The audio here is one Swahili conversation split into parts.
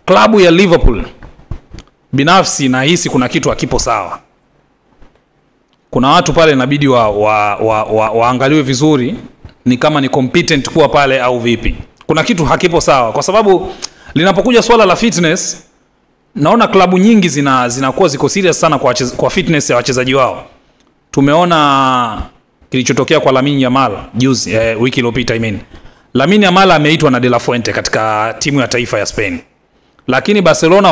klabu ya Liverpool binafsi nahisi kuna kitu hakipo sawa. Kuna watu pale inabidi waangaliwe vizuri, ni kama ni competent kuwa pale au vipi. Kuna kitu hakipo sawa kwa sababu linapokuja swala la fitness, naona klabu nyingi zinakuwa ziko serious sana kwa fitness ya wachezaji wao. Tumeona kilichotokea kwa Lamine Yamal juzi, wiki iliyopita Lamine Yamal ameitwa na De La Fuente katika timu ya taifa ya Spain. Lakini Barcelona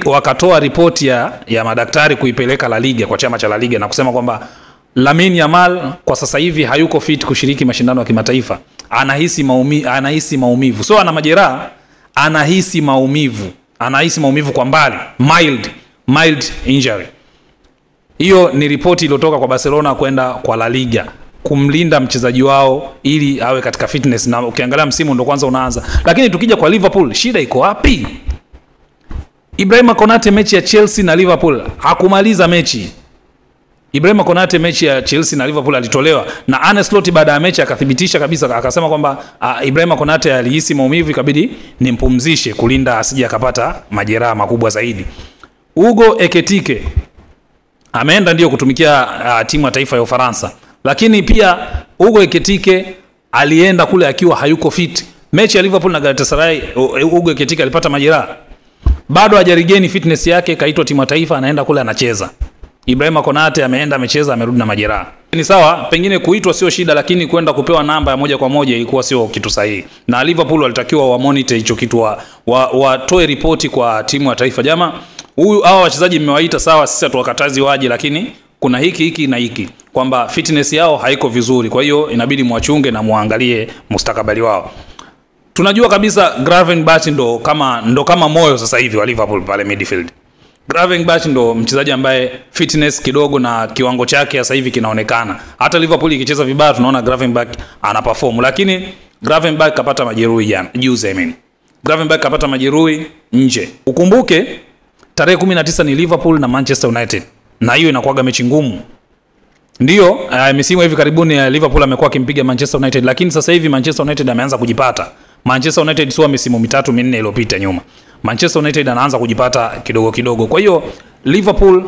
wakatoa ripoti ya madaktari kuipeleka La Liga, kwa chama cha La Liga, na kusema kwamba Lamine Yamal kwa sasa hivi hayuko fit kushiriki mashindano ya kimataifa. Anahisi maumivu. So ana majeraha, anahisi maumivu kwa mbali, mild injury. Hiyo ni ripoti iliyotoka kwa Barcelona kwenda kwa La Liga kumlinda mchezaji wao ili awe katika fitness, na ukiangalia msimu ndo kwanza unaanza. Lakini tukija kwa Liverpool, shida iko wapi? Ibrahima Konate mechi ya Chelsea na Liverpool hakumaliza mechi. Ibrahima Konate mechi ya Chelsea na Liverpool alitolewa, na Arne Slot baada ya mechi akathibitisha kabisa, akasema kwamba Ibrahima Konate alihisi maumivu, ikabidi nimpumzishe kulinda asije akapata majeraha makubwa zaidi. Hugo Ekitike ameenda ndio kutumikia timu ya taifa ya Ufaransa, lakini pia Hugo Ekitike alienda kule akiwa hayuko fit. Mechi ya Liverpool na Galatasaray, Hugo Ekitike alipata majeraha, bado hajarigeni fitness yake, kaitwa timu ya taifa, anaenda kule anacheza. Ibrahima Konate ameenda amecheza, amerudi na majeraha. Ni sawa, pengine kuitwa sio shida, lakini kwenda kupewa namba ya moja kwa moja ilikuwa sio kitu sahihi. Na Liverpool walitakiwa wa monitor hicho kitu, watoe ripoti kwa timu ya taifa. Jamaa hawa wachezaji mmewaita, sawa, sisi tuwakatazi waje, lakini kuna hiki na hiki kwamba fitness yao haiko vizuri, kwa hiyo inabidi muachunge na muangalie mustakabali wao. Tunajua kabisa Gravenberch ndo kama moyo sasa hivi wa Liverpool pale midfield. Gravenberch ndo mchezaji ambaye fitness kidogo na kiwango chake sasa hivi kinaonekana. Hata Liverpool ikicheza vibaya tunaona Gravenberch anaperform, lakini Gravenberch kapata majeruhi juzi. Gravenberch kapata majeruhi nje. Ukumbuke tarehe 19 ni Liverpool na Manchester United, na hiyo inakuwa mechi ngumu. Ndio misimu hivi karibuni ya Liverpool amekuwa akimpiga Manchester United, lakini sasa hivi Manchester United ameanza kujipata. Manchester United sio misimu 3-4 iliyopita nyuma. Manchester United anaanza kujipata kidogo. Kwa hiyo Liverpool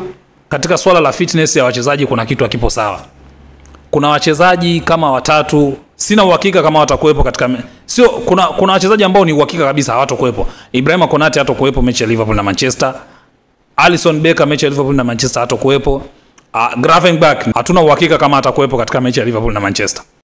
katika swala la fitness ya wachezaji kuna kitu hakipo sawa. Kuna wachezaji kama watatu, sina uhakika kama watakuepo katika kuna wachezaji ambao ni uhakika kabisa hawatakuepo. Ibrahima Konate hatakuepo mechi ya Liverpool na Manchester. Alisson Becker mechi ya Liverpool na Manchester hatakuepo. Gravenberch hatuna uhakika kama atakuepo katika mechi ya Liverpool na Manchester.